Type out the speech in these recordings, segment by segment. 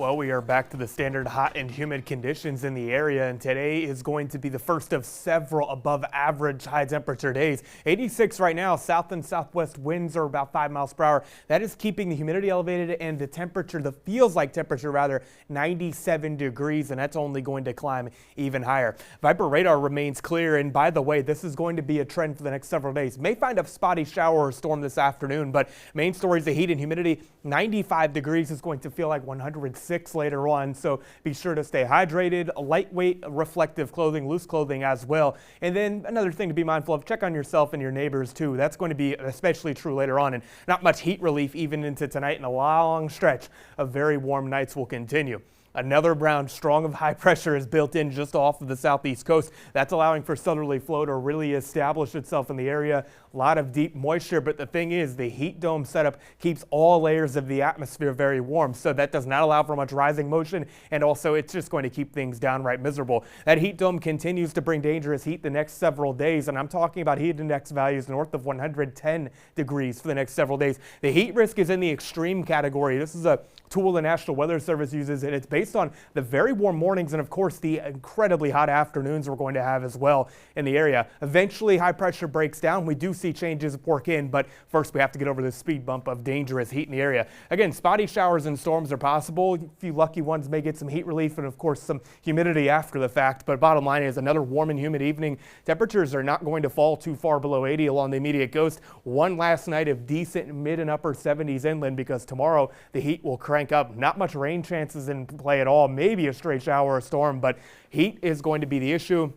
Well, we are back to the standard hot and humid conditions in the area, and today is going to be the first of several above average high temperature days. 86 right now, south and southwest winds are about 5 miles per hour. That is keeping the humidity elevated and the temperature, the feels like temperature rather, 97 degrees, and that's only going to climb even higher. Viper radar remains clear, and by the way, this is going to be a trend for the next several days. May find a spotty shower or storm this afternoon, but main stories, the heat and humidity. 95 degrees is going to feel like 106 later on, so be sure to stay hydrated, lightweight reflective clothing, loose clothing as well. And then another thing to be mindful of, check on yourself and your neighbors too. That's going to be especially true later on, and not much heat relief even into tonight, and a long stretch of very warm nights will continue. Another round strong of high pressure is built in just off of the southeast coast. That's allowing for southerly flow to really establish itself in the area. A lot of deep moisture, but the thing is, the heat dome setup keeps all layers of the atmosphere very warm, so that does not allow for much rising motion, and also it's just going to keep things downright miserable. That heat dome continues to bring dangerous heat the next several days, and I'm talking about heat index values north of 110 degrees for the next several days. The heat risk is in the extreme category. This is a tool the National Weather Service uses, and it's based on the very warm mornings and, of course, the incredibly hot afternoons we're going to have as well in the area. Eventually, high pressure breaks down. We do see changes work in, but first we have to get over this speed bump of dangerous heat in the area. Again, spotty showers and storms are possible. A few lucky ones may get some heat relief and, of course, some humidity after the fact, but bottom line is another warm and humid evening. Temperatures are not going to fall too far below 80 along the immediate coast. One last night of decent mid and upper 70s inland, because tomorrow the heat will crank up. Not much rain chances in play at all, maybe a stray shower or storm, but heat is going to be the issue.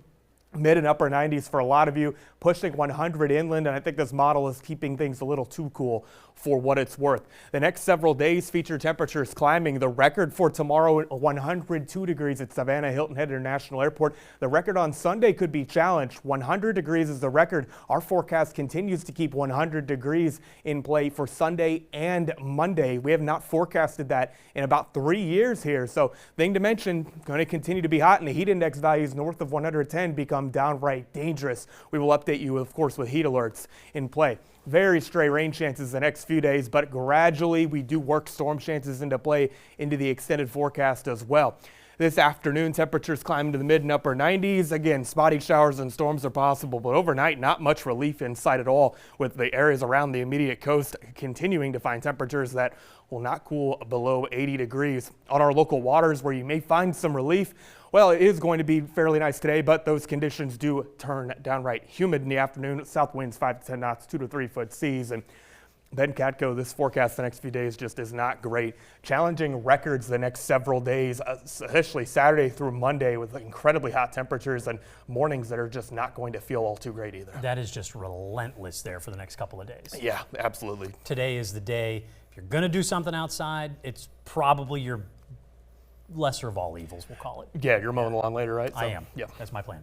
Mid and upper 90s for a lot of you, pushing 100 inland, and I think this model is keeping things a little too cool for what it's worth. The next several days feature temperatures climbing. The record for tomorrow, 102 degrees at Savannah Hilton Head International Airport. The record on Sunday could be challenged. 100 degrees is the record. Our forecast continues to keep 100 degrees in play for Sunday and Monday. We have not forecasted that in about 3 years here. So thing to mention, going to continue to be hot, and the heat index values north of 110 become downright dangerous. We will update you, of course, with heat alerts in play. Very stray rain chances the next few days, but gradually we do work storm chances into play into the extended forecast as well. This afternoon, temperatures climb into the mid and upper 90s. Again, spotty showers and storms are possible, but overnight, not much relief in sight at all, with the areas around the immediate coast continuing to find temperatures that will not cool below 80 degrees. On our local waters, where you may find some relief, well, it is going to be fairly nice today, but those conditions do turn downright humid in the afternoon. South winds 5 to 10 knots, 2 to 3 foot seas, and Ben Katko, this forecast the next few days just is not great. Challenging records the next several days, especially Saturday through Monday, with incredibly hot temperatures and mornings that are just not going to feel all too great either. That is just relentless there for the next couple of days. Yeah, absolutely. Today is the day. If you're going to do something outside, it's probably your lesser of all evils, we'll call it. Yeah, you're mowing the lawn later, right? I am. Yeah. That's my plan.